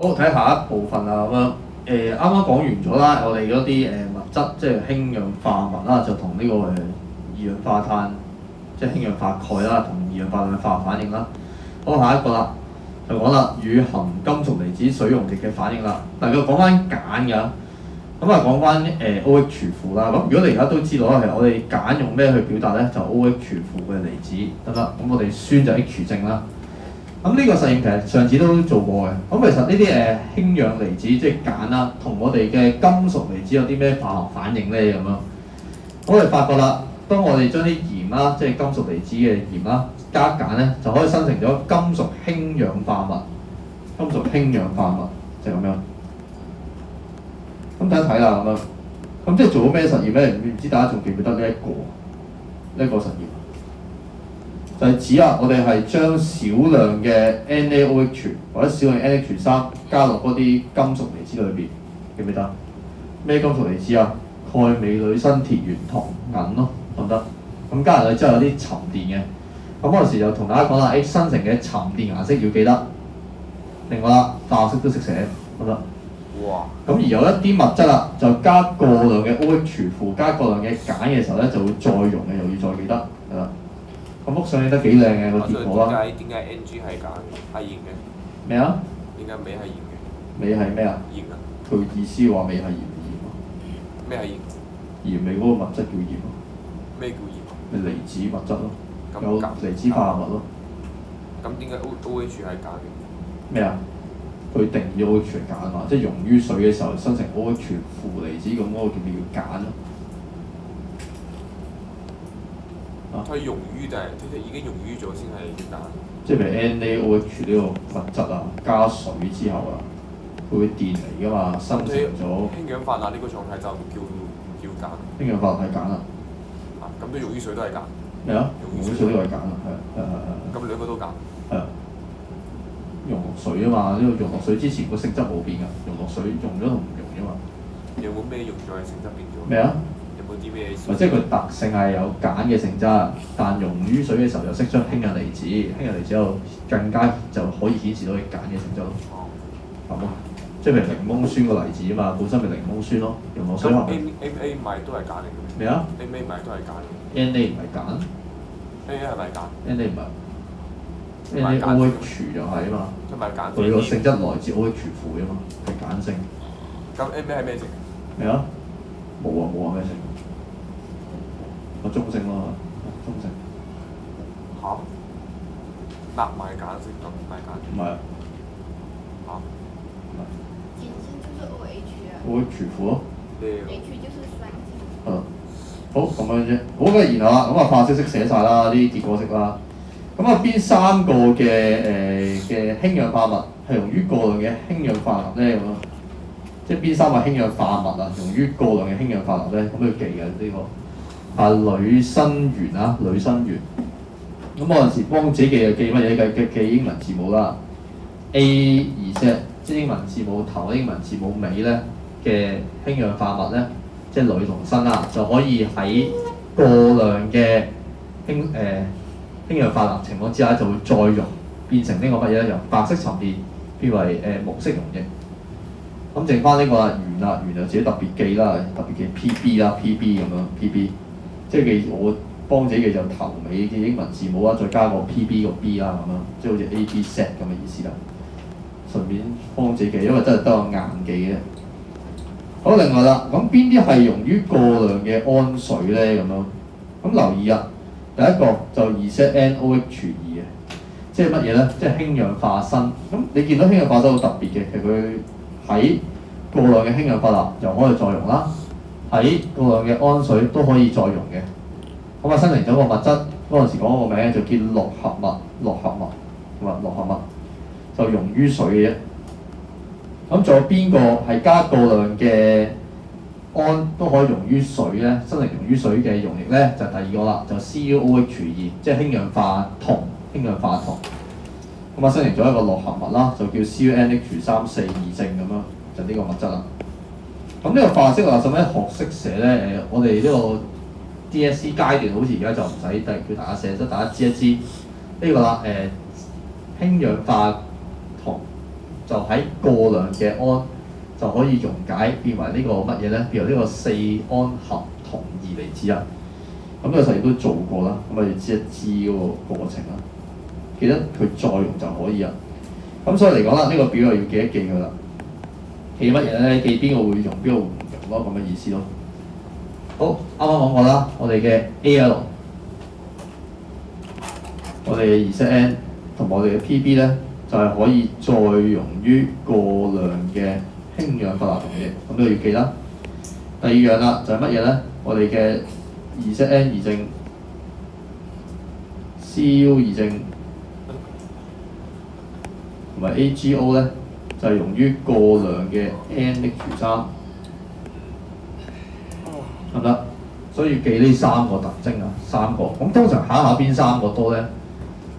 好，睇下一部分啦咁樣。啱啱講完咗啦，我哋嗰啲物質即係氫氧化物啦，就同呢個二氧化碳即係氫氧化鈣啦，同二氧化碳化學反應啦。好，下一個啦，就講啦，與含金屬離子水溶液嘅反應啦。嗱，佢講翻鹼㗎，咁啊講翻OH 負啦。咁如果你而家都知道啦，其實我哋鹼用咩去表達咧？就 OH 負嘅離子得唔得？咁我哋酸就 H 正啦。咁呢個實驗其實上次都做過嘅。咁其實呢啲氫氧離子即係鹼啦，同我哋嘅金屬離子有啲咩化學反應咧？咁樣，我哋發覺啦，當我哋將啲鹽啦，即係金屬離子嘅鹽啦，加鹼咧，就可以生成咗金屬氫氧化物。金屬氫氧化物就係咁樣。咁睇一睇啦，咁樣。咁即係做咗咩實驗咧？唔知大家仲記唔記得呢一個實驗？就係指我哋係將少量嘅 NaOH 或者少量 NH3加落嗰啲金屬離子裏邊，記唔記得？咩金屬離子啊？鈣、鎂、鋁、砷、鐵、鉛、銅、銀咯，得唔得？咁加入去之後有啲沉澱嘅。咁嗰陣時就同大家講啦，生成嘅沉澱顏色要記得。另外啦，化學式都識寫，得唔得？哇！咁而有一啲物質啦，就加過量嘅 OH 負，加過量嘅鹼嘅時候咧，就會再溶嘅，又要再記得，係啦。咁幅相影得幾靚嘅個結果啦。點解 Ng 係鹼嘅？係鹽嘅。咩啊？點解鎂係鹽嘅？鎂係咩啊？鹽啊！佢意思話鎂係鹽啊。咩係鹽？鹽味嗰個物質叫鹽啊。咩叫鹽？咪離子物質咯，有離子化合物咯。咁點解 OH 係鹼嘅？咩啊？佢定義 OH 係鹼啊嘛，即係溶於水嘅時候生成 OH 負離子，咁嗰個叫鹼咯。佢溶於定係已經溶於咗先係鹼？即係譬如 NaOH 呢個物質啊，加水之後啊，佢會電離㗎嘛，生成咗氫氧化鈉呢個狀態就唔叫鹼。氫氧化鈉係鹼啊。咁都溶於水都係鹼。咩啊？溶於水都係鹼啊，係。咁兩個都鹼。係啊。溶落水啊嘛，呢個溶落水之前個性質冇變㗎，溶落水溶咗同唔溶啫嘛。有冇咩溶咗嘅性質變咗？咩啊？有冇啲咩？即係佢特性係有鹼嘅性質，但溶於水嘅時候就釋出氫氧離子，氫氧離子又更加就可以顯示到佢鹼嘅性質咯。咁咯，即係譬如檸檬酸個例子啊嘛，本身咪檸檬酸咯，溶落水後。A 唔係都係鹼嚟嘅咩？咩啊 ？A 唔係都係鹼嚟嘅。Na 唔係鹼。A 係咪鹼 Na 唔係。NaOH 就係啊嘛。同埋鹼。佢個性質來自 OH 負啊嘛，係鹼性。咁 A 係咩性？咩啊？冇啊咩性？個中性咯，中性。嚇？鈉埋鹼性咁唔係鹼？唔係啊。嚇？唔係。碱性就是 OH 啊。OH 負咯。H 就是酸性。好咁樣啫。好嘅，然後啦，咁啊化式式寫晒啦，啲結果式啦。咁啊邊三個嘅氫氧化物係溶於過量嘅氫氧化鈉咧？咁啊，即係邊三個氫氧化物啊，溶於過量嘅氫氧化鈉咧？咁要記嘅呢個。鋁砷鉛啊，鋁砷鉛。咁嗰陣時幫自己記就記乜嘢？記英文字母啦。A 即係英文字母頭、英文字母尾咧嘅氫氧化物咧，即係鋁同砷啦，就可以喺過量嘅氫氧化鈉情況之下就會再溶，變成呢個乜嘢咧？由白色沉澱變為木色溶液。咁剩翻呢個啦，鉛啦，鉛就自己特別記啦，特別記 PB 啦 ，PB 咁樣 PB。即係記我幫自己記就頭尾嘅英文字母啦，再加個 PB 個 B 啦咁樣，即係好似 AB set 咁嘅意思啦。順便幫自己記，因為真係得個硬記嘅。好，另外啦，咁邊啲係溶於過量嘅氨水咧？咁樣咁留意啊，第一個就 ZnOH2嘅，即係乜嘢咧？即係氫氧化砷。咁你見到氫氧化砷好特別嘅，其實佢喺過量嘅氫氧化鈉又可以再溶啦。喺過量嘅氨水都可以再溶嘅，咁啊生成咗個物質，嗰陣時講個名就叫六合物，六合物同埋六合物就溶於水嘅啫。咁仲有邊個係加過量嘅氨都可以溶於水咧？生成溶於水嘅溶液咧，就第二個啦，就 CuOH2，即係氫氧化銅，氫氧化銅。咁啊生成咗一個六合物啦，就叫 CuNH342正咁樣，就呢個物質啦。咁呢個化式話使唔使學識寫咧？我哋呢個 DSE 階段好似而家就唔使叫大家寫，即係大家知一知呢個啦。氫氧化銅就喺過量嘅胺就可以溶解變為呢個乜嘢咧？變為呢個4胺合銅2離子啊！咁呢個實驗都做過啦，咁我哋知一知嗰個過程啦。記得佢再用就可以啊。咁所以嚟講啦，呢個表又要記一記佢啦。記乜嘢咧？記邊個會用，邊個會唔用咯，咁嘅意思咯。好，啱啱講過啦，我哋嘅 Al， 我哋嘅 ZN 同埋我哋嘅 Pb 咧，就係可以再溶於過量嘅氫氧化鈉溶液，咁都要記啦。第二樣啦，就係乜嘢咧？我哋嘅 2ZN 二正、Cu 二正同埋 AgO 咧，就係溶於過量嘅 NH3，得唔得？所以記呢3個特徵啊，3個。咁通常考邊3個多咧？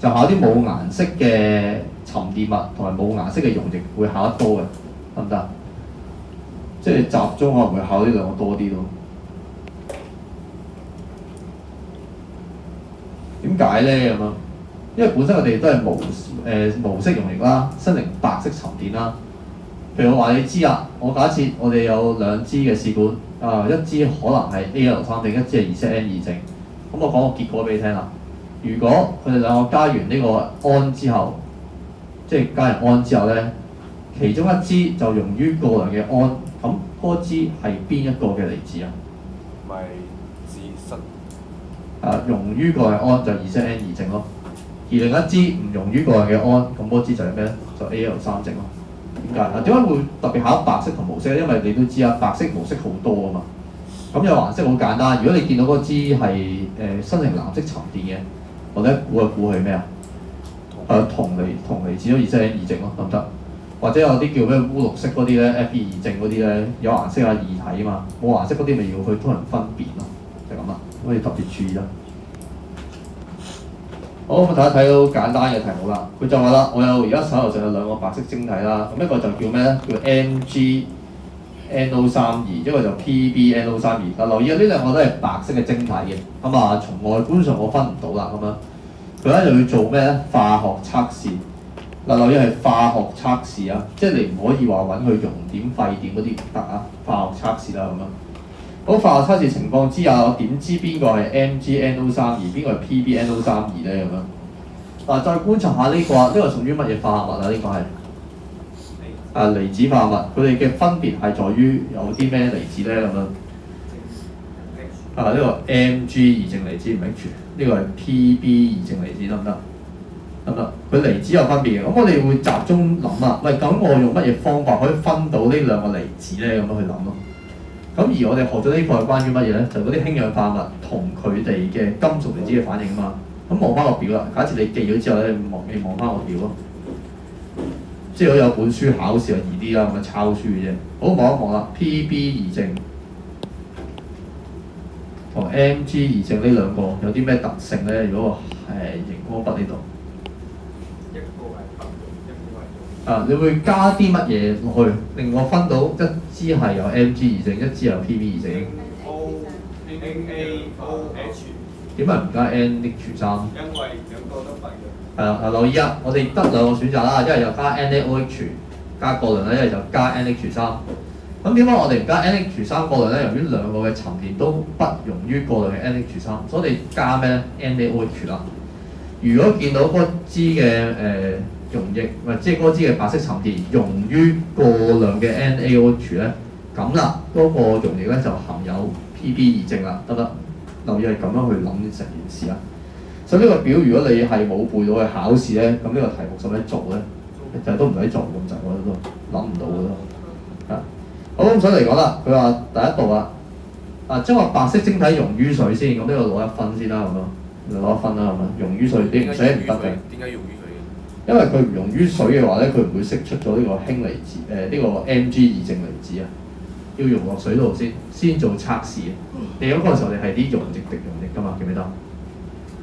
就考啲冇顏色嘅沉澱物同埋冇顏色嘅溶液會考得多嘅，得唔得？即係集中可能會考呢兩個多啲咯。點解咧咁啊？因為本身我哋都係無色溶液啦，生成白色沉澱啦。譬如我話你知啊，我假設我哋有2支嘅試管，一支可能係 Al3 正，一支係 2ZN 二正。咁我講個結果俾你聽啦。如果佢哋兩個加完呢個胺之後，即係加完胺之後咧，其中一支就溶於過量嘅胺，咁嗰支係邊一個嘅離子啊？咪自身溶於過量嘅胺就 2ZN 二正咯，而另一支唔溶於過量嘅胺，咁嗰支就係咩咧？就 Al3 正咯。點解啊？點解會特別考白色同無色咧？因為你都知啊，白色無色好多啊嘛。咁有顏色好簡單，如果你見到嗰支係生成藍色沉澱嘅，我哋估係咩啊？銅離子咯，2ZN二正咯，得唔得？或者有啲叫咩烏綠色嗰啲咧 Fe 二正嗰啲咧，有顏色啊異體啊嘛，冇顏色嗰啲咪要去通人分辨咯，就咁啦，可以特別注意啦。好，咁大家睇到簡單嘅題目啦。佢就話啦，我有而家手頭上有2個白色晶體啦，咁一個就叫咩咧？叫 MgNO32，一個就 PbNO32。嗱，留意啊，呢兩個都係白色嘅晶體嘅，咁啊從外觀上我分唔到啦，咁樣。佢咧就要做咩咧？化學測試。嗱，留意係化學測試啊，即係你唔可以話揾佢熔點、沸點嗰啲唔得啊。化學測試啦咁樣。咁化學測試情況之下，我點知邊個係 MgNO32，邊個係 PbNO32咧咁樣？嗱，再觀察下呢個，呢個屬於乜嘢化合物啊？呢個係離子化合物，佢哋嘅分別係在於有啲咩離子咧咁樣。呢個 Mg 二正離子唔 H， 呢個係 Pb 二正離子得唔得？得唔得？佢離子有分別嘅，咁我哋會集中諗啊，喂，咁我用乜嘢方法可以分到呢兩個離子咧？咁樣去諗咯。咁而我哋學咗呢個係關於乜嘢咧？就嗰啲氫氧化物同佢哋嘅金屬離子嘅反應啊嘛。咁望翻個表啦，假設你記咗之後咧，你望翻個表咯。即係如果有本書考試就易啲啦，咁樣抄書嘅啫。好，望一望啦 ，Pb 二正同 Mg 二正呢兩個有啲咩特性咧？如果熒光筆呢度，一個係白嘅，一個係你會加啲乜嘢落去，令我分到一支係有 Mg 二正，一支有 Pb 二正。NaOH。點解唔加 NH3？因為兩個都白嘅。係啦，留意啊！我哋得兩個選擇啦，一係就加 NaOH 加過量啦，一係就加 NH3。咁點解我哋唔加 NH3 過量咧？由於兩個嘅沉澱都不溶於過量嘅 NH3，所以我哋加咩咧 ？NaOH 啦。如果見到嗰支嘅溶液，或者即係嗰支嘅白色沉澱溶於過量嘅 NaOH 咧，咁啦，嗰個溶液咧就含有 Pb 二正啦，得唔得？留意係咁樣去諗成件事啊！所以呢個表如果你係冇背到去考試咧，咁呢個題目使唔使做咧？就都唔使做咁滯，我覺得都諗唔到嘅都啊。好，咁所以嚟講啦，佢話第一步啦，將個白色晶體溶於水先，咁呢個攞1分先啦，咁樣就攞1分啦，咁樣溶於水啲唔使唔得嘅。點解溶於水嘅？因為佢唔溶於水嘅話咧，佢唔會釋出咗呢個氫離子呢個 Mg 二正離子啊。要溶落水度先做測試嘅。你嗰個時候你係啲溶液滴溶液㗎嘛，記唔記得？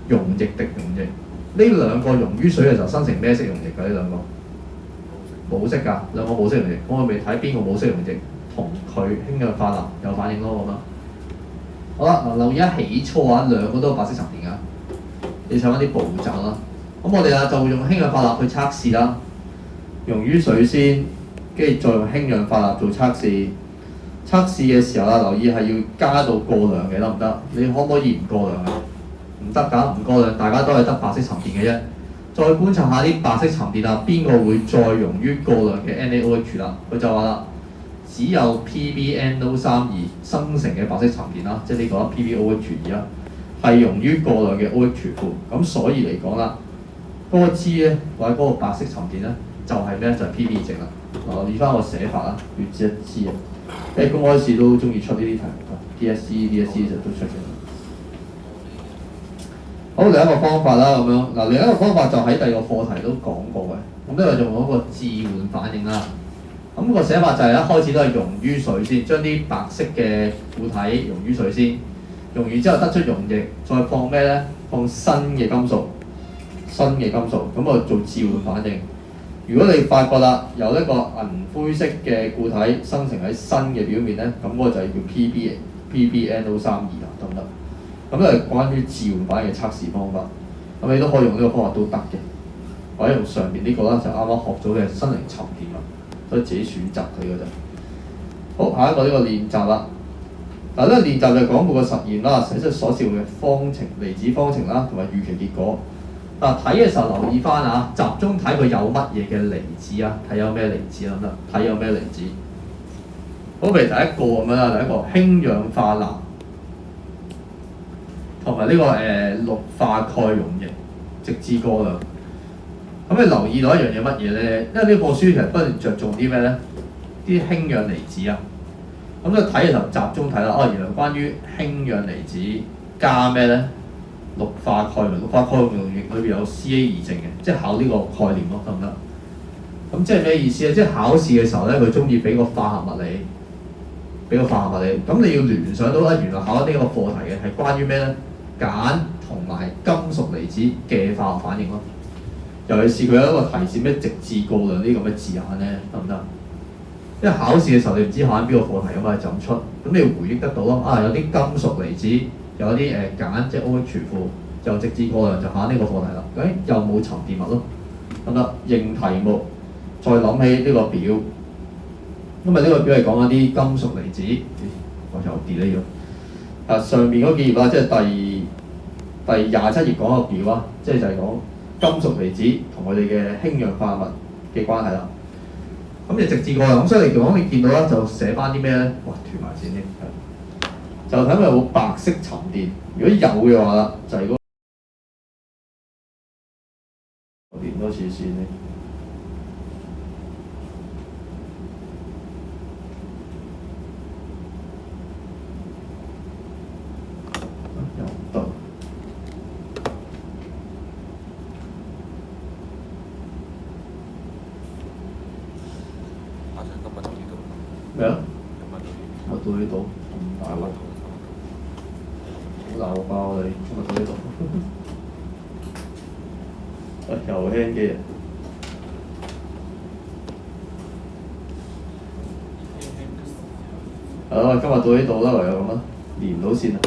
溶液滴溶液，呢兩個溶於水嘅時候生成咩色溶液㗎？呢兩個冇色㗎，兩個冇色溶液。我咪睇邊個冇色溶液同佢氫氧化鈉有反應咯咁啊。好啦，嗱，留意一起初啊，兩個都有白色沉澱㗎。你睇翻啲步驟啦。咁我哋就用氫氧化鈉去測試啦。溶於水先，跟住再用氫氧化鈉做測試。測試嘅時候啊，留意係要加到過量嘅，得唔得？你可唔可以唔過量啊？唔得㗎，唔過量，大家都係得白色沉澱嘅啫。再觀察下啲白色沉澱啊，邊個會再溶於過量嘅 NaOH 啦？佢就話啦，只有 PbNO32生成嘅白色沉澱啦，即係呢個 PbOH2啦，係溶於過量嘅 OH 負。咁所以嚟講啦，嗰個 G 咧或者嗰個白色沉澱咧，就係咩？就係 Pb 值啦。嗱，留意翻個寫法啦，要知一知啊。誒公開試都中意出呢啲題目㗎 ，DSE 就都出嘅。好，另一個方法啦，咁樣嗱，另一個方法就喺第二個課題都講過嘅。咁呢個就用一個置換反應啦。咁個寫法就係一開始都係溶於水先，將啲白色嘅固體溶於水先，溶完之後得出溶液，再放咩咧？放新嘅金屬，咁啊做置換反應。如果你發覺啦，有一個銀灰色嘅固體生成喺新嘅表面咧，咁嗰個就係叫 PbNO32啦，得唔得？咁都係關於置換反應嘅測試方法。咁你都可以用呢個方法都得嘅，或者用上邊呢個啦，就啱啱學咗嘅新零沉澱啦，所以自己選擇佢嗰陣。好，下一個呢個練習啦。嗱，呢個練習就講過個實驗啦，寫出所涉嘅方程、離子方程啦，同埋預期結果。嗱，睇嘅時候留意翻啊，集中睇佢有乜嘢嘅離子啊，睇有咩離子啦，睇有咩離子。好，譬如第一個咁樣啦，第一個氫氧化鈉同埋呢個氯化鈣溶液，直至過量。咁你留意到一樣嘢乜嘢咧？因為呢個書其實不斷着重啲咩咧？啲氫氧離子啊。咁你睇嘅時候集中睇啦，哦，原來關於氫氧離子加咩咧？氯化鈣溶，氯化鈣溶液裏邊有 Ca2正嘅，即係考呢個概念咯，得唔得？咁即係咩意思咧？即係考試嘅時候咧，佢中意俾個化合物你，咁你要聯想到原來考呢個課題嘅係關於咩咧？鹼同埋金屬離子嘅化學反應咯。尤其是佢有一個提示咩直至過量呢咁嘅字眼咧，得唔得？因為考試嘅時候你唔知考緊邊個課題㗎嘛，就咁出，咁你要回憶得到咯。有啲金屬離子。有啲鹼即係 OH 負，就直至過量就考呢個課題啦。又冇沉澱物咯，得唔得？認題目，再諗起呢個表，因為呢個表係講緊啲金屬離子。我又 delete 咗。上面嗰幾頁啦，即係第27頁講個表啊，即係就係講金屬離子同佢哋嘅氫氧化物嘅關係啦。咁就直至過量，咁所以嚟講你見到啦，就寫翻啲咩咧？哇，斷埋線添。就睇佢有冇白色沉澱，如果有嘅話啦，就係嗰連多次線咧。又唔得。咩啊？我到呢度，咁大鑊。鬧爆你，今日到呢度。又輕機啊！今日到呢度啦，唯有咁啦，連唔到線啦。